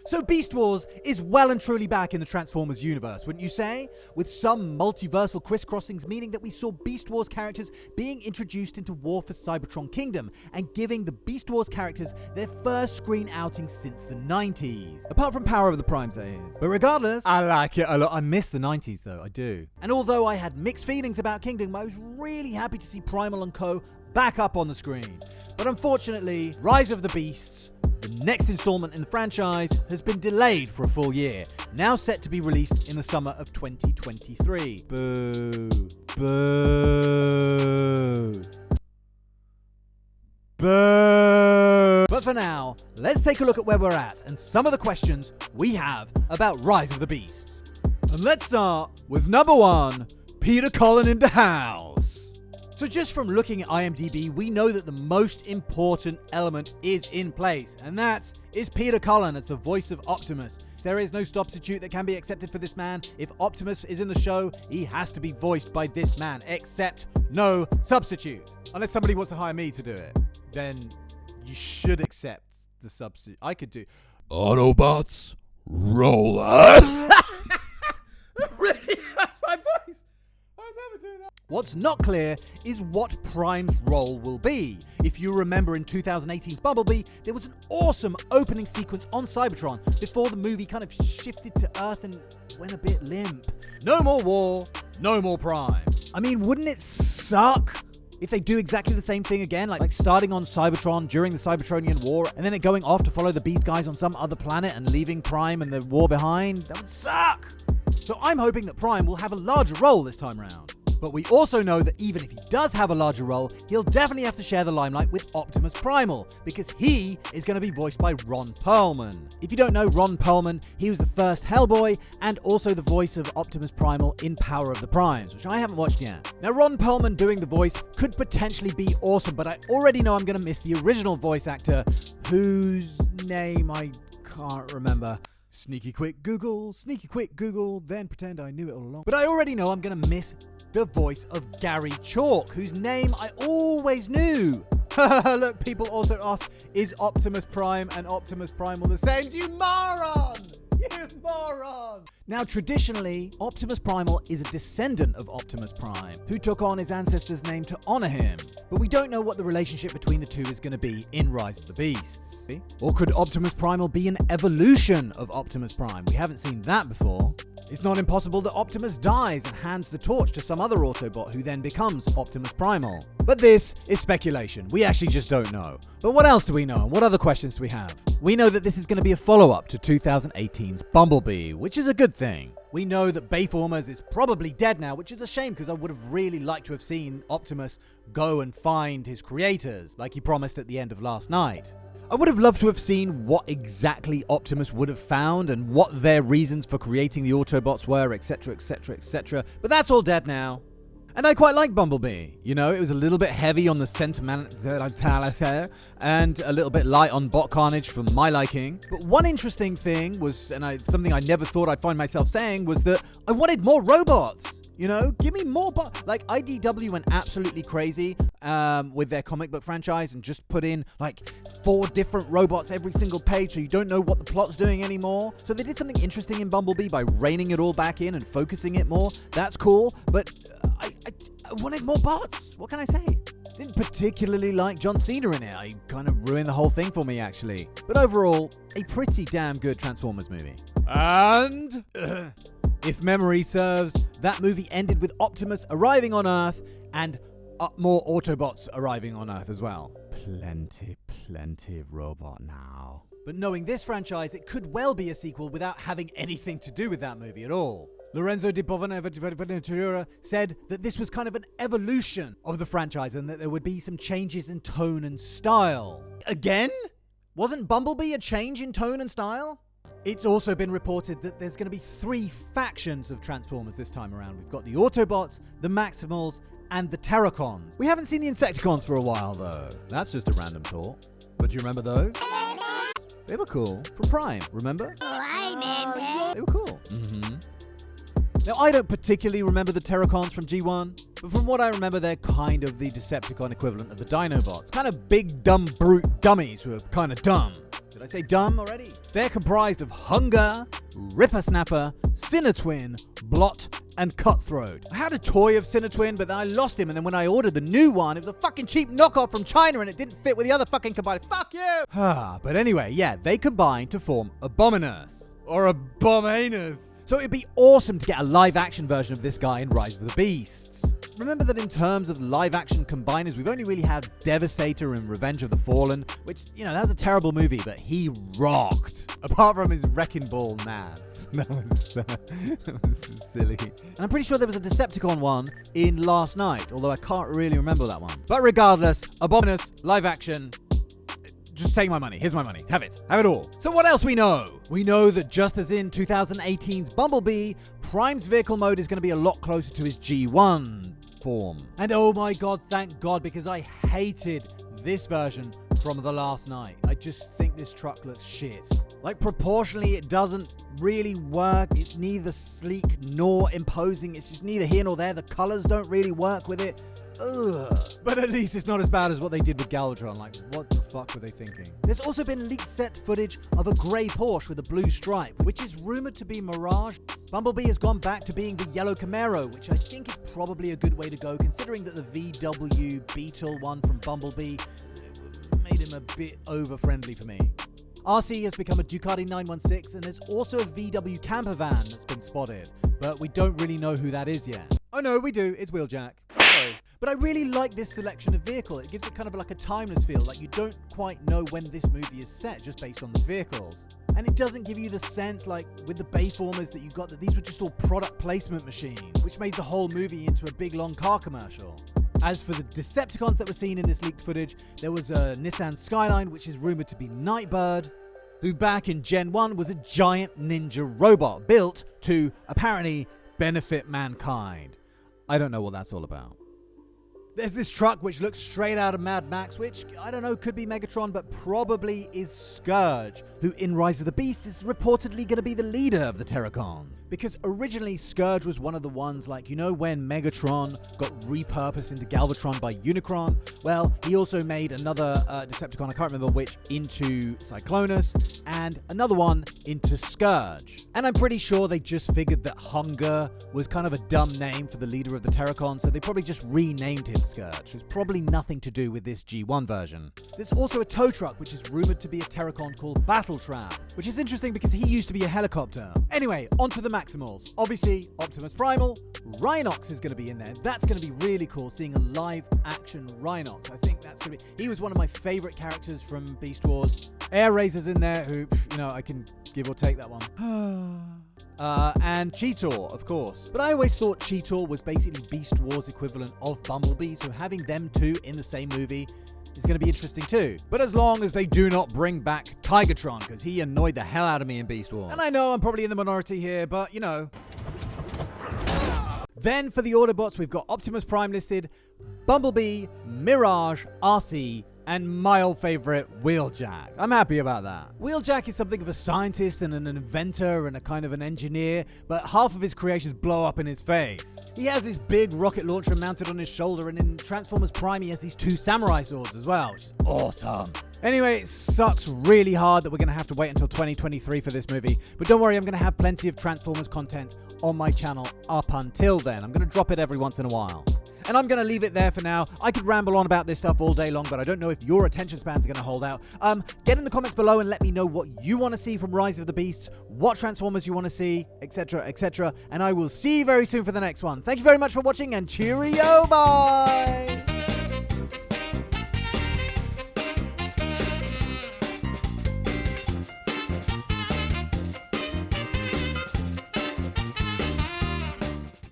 So Beast Wars is well and truly back in the Transformers universe, wouldn't you say? With some multiversal crisscrossings, meaning that we saw Beast Wars characters being introduced into War for Cybertron Kingdom, and giving the Beast Wars characters their first screen outing since the 90s. Apart from Power of the Primes, that is. But regardless, I like it a lot. I miss the 90s though, I do. And although I had mixed feelings about Kingdom, I was really happy to see Primal and Co. back up on the screen. But unfortunately, Rise of the Beasts, the next installment in the franchise, has been delayed for a full year, now set to be released in the summer of 2023. Boo. Boo. Boo. But for now, let's take a look at where we're at and some of the questions we have about Rise of the Beasts. And let's start with number 1, Peter Cullen in the house. So just from looking at IMDb, we know that the most important element is in place, and that is Peter Cullen as the voice of Optimus. There is no substitute that can be accepted for this man. If Optimus is in the show, he has to be voiced by this man, except no substitute. Unless somebody wants to hire me to do it, then you should accept the substitute. I could do Autobots, roll out. Really? That's my voice. I'll never do that. What's not clear is what Prime's role will be. If you remember in 2018's Bumblebee, there was an awesome opening sequence on Cybertron before the movie kind of shifted to Earth and went a bit limp. No more war, no more Prime. I mean, wouldn't it suck if they do exactly the same thing again, like starting on Cybertron during the Cybertronian War, and then it going off to follow the Beast guys on some other planet and leaving Prime and the war behind? That would suck. So I'm hoping that Prime will have a larger role this time around. But we also know that even if he does have a larger role, he'll definitely have to share the limelight with Optimus Primal, because he is going to be voiced by Ron Perlman. If you don't know Ron Perlman, he was the first Hellboy and also the voice of Optimus Primal in Power of the Primes, which I haven't watched yet. Now, Ron Perlman doing the voice could potentially be awesome, but I already know I'm going to miss the original voice actor, whose name I can't remember. Sneaky quick Google, then pretend I knew it all along. But I already know I'm going to miss the voice of Gary Chalk, whose name I always knew. Look, people also ask, is Optimus Prime and Optimus Primal the same? You moron! You moron! Now, traditionally, Optimus Primal is a descendant of Optimus Prime, who took on his ancestor's name to honor him. But we don't know what the relationship between the two is going to be in Rise of the Beasts. Or could Optimus Primal be an evolution of Optimus Prime? We haven't seen that before. It's not impossible that Optimus dies and hands the torch to some other Autobot who then becomes Optimus Primal. But this is speculation. We actually just don't know. But what else do we know, and what other questions do we have? We know that this is going to be a follow-up to 2018's Bumblebee, which is a good thing. We know that Bayformers is probably dead now, which is a shame because I would have really liked to have seen Optimus go and find his creators, like he promised at the end of last night. I would have loved to have seen what exactly Optimus would have found and what their reasons for creating the Autobots were, etc, etc, etc. But that's all dead now. And I quite like Bumblebee. You know, it was a little bit heavy on the sentimentality and a little bit light on bot carnage for my liking. But one interesting thing was, and something I never thought I'd find myself saying, was that I wanted more robots. You know, give me more like IDW went absolutely crazy with their comic book franchise and just put in like 4 different robots every single page so you don't know what the plot's doing anymore. So they did something interesting in Bumblebee by reining it all back in and focusing it more. That's cool, but I wanted more bots. What can I say? Didn't particularly like John Cena in it. I kind of ruined the whole thing for me, actually. But overall, a pretty damn good Transformers movie. And if memory serves, that movie ended with Optimus arriving on Earth and more Autobots arriving on Earth as well. Plenty of robot now. But knowing this franchise, it could well be a sequel without having anything to do with that movie at all. Lorenzo di Bonaventura said that this was kind of an evolution of the franchise and that there would be some changes in tone and style. Again? Wasn't Bumblebee a change in tone and style? It's also been reported that there's going to be 3 factions of Transformers this time around. We've got the Autobots, the Maximals, and the Terracons. We haven't seen the Insecticons for a while, though. That's just a random thought. But do you remember those? They were cool. From Prime, remember? They were cool. Now, I don't particularly remember the Terracons from G1, but from what I remember, they're kind of the Decepticon equivalent of the Dinobots. Kind of big, dumb, brute dummies who are kind of dumb. Did I say dumb already? They're comprised of Hunger, Rippersnapper, Sinnertwin, Blot, and Cutthroat. I had a toy of Sinnertwin, but then I lost him, and then when I ordered the new one, it was a fucking cheap knockoff from China, and it didn't fit with the other fucking combined. Fuck you! But anyway, yeah, they combine to form Abominus. Or Abominus. So it'd be awesome to get a live-action version of this guy in Rise of the Beasts. Remember that in terms of live-action combiners, we've only really had Devastator and Revenge of the Fallen, which, you know, that was a terrible movie, but he rocked. Apart from his Wrecking Ball nads. That was silly. And I'm pretty sure there was a Decepticon one in Last Night, although I can't really remember that one. But regardless, Abominus, live-action, just take my money. Here's my money. Have it. Have it all. So what else we know? We know that just as in 2018's Bumblebee, Prime's vehicle mode is going to be a lot closer to his G1 form. And oh my god, thank god, because I hated this version from The Last Night. I just think this truck looks shit. Like, proportionally, it doesn't really work. It's neither sleek nor imposing. It's just neither here nor there. The colors don't really work with it. Ugh. But at least it's not as bad as what they did with Galvatron. Like, what the fuck were they thinking? There's also been leaked set footage of a grey Porsche with a blue stripe, which is rumored to be Mirage. Bumblebee has gone back to being the yellow Camaro, which I think is probably a good way to go, considering that the VW Beetle one from Bumblebee made him a bit over-friendly for me. RC has become a Ducati 916, and there's also a VW camper van that's been spotted, but we don't really know who that is yet. Oh no, we do. It's Wheeljack. Sorry. But I really like this selection of vehicle. It gives it kind of like a timeless feel, like you don't quite know when this movie is set just based on the vehicles. And it doesn't give you the sense, like with the Bayformers, that you got that these were just all product placement machines, which made the whole movie into a big long car commercial. As for the Decepticons that were seen in this leaked footage, there was a Nissan Skyline, which is rumored to be Nightbird, who back in Gen 1 was a giant ninja robot built to, apparently, benefit mankind. I don't know what that's all about. There's this truck which looks straight out of Mad Max, which, I don't know, could be Megatron, but probably is Scourge, who in Rise of the Beasts is reportedly going to be the leader of the Terracons. Because originally Scourge was one of the ones, like, you know when Megatron got repurposed into Galvatron by Unicron? Well, he also made another Decepticon, I can't remember which, into Cyclonus, and another one into Scourge. And I'm pretty sure they just figured that Hunger was kind of a dumb name for the leader of the Terracons, so they probably just renamed him Scourge. There's probably nothing to do with this G1 version. There's also a tow truck, which is rumored to be a Terracon called Battle Trap, which is interesting because he used to be a helicopter. Anyway, onto the Maximals. Obviously, Optimus Primal. Rhinox is going to be in there. That's going to be really cool, seeing a live-action Rhinox. I think that's going to be... He was one of my favorite characters from Beast Wars. Air Razor's in there, who, you know, I can give or take that one. And Cheetor, of course. But I always thought Cheetor was basically Beast Wars' equivalent of Bumblebee, so having them two in the same movie is going to be interesting too. But as long as they do not bring back Tigatron, because he annoyed the hell out of me in Beast Wars. And I know I'm probably in the minority here, but, you know. Then for the Autobots, we've got Optimus Prime listed, Bumblebee, Mirage, RC, and my old favorite, Wheeljack. I'm happy about that. Wheeljack is something of a scientist and an inventor and a kind of an engineer, but half of his creations blow up in his face. He has this big rocket launcher mounted on his shoulder, and in Transformers Prime he has these two samurai swords as well, which is awesome. Anyway, it sucks really hard that we're going to have to wait until 2023 for this movie, but don't worry, I'm going to have plenty of Transformers content on my channel up until then. I'm going to drop it every once in a while. And I'm going to leave it there for now. I could ramble on about this stuff all day long, but I don't know if your attention spans are going to hold out. Get in the comments below and let me know what you want to see from Rise of the Beasts, what Transformers you want to see, etc., etc. And I will see you very soon for the next one. Thank you very much for watching, and cheerio, bye!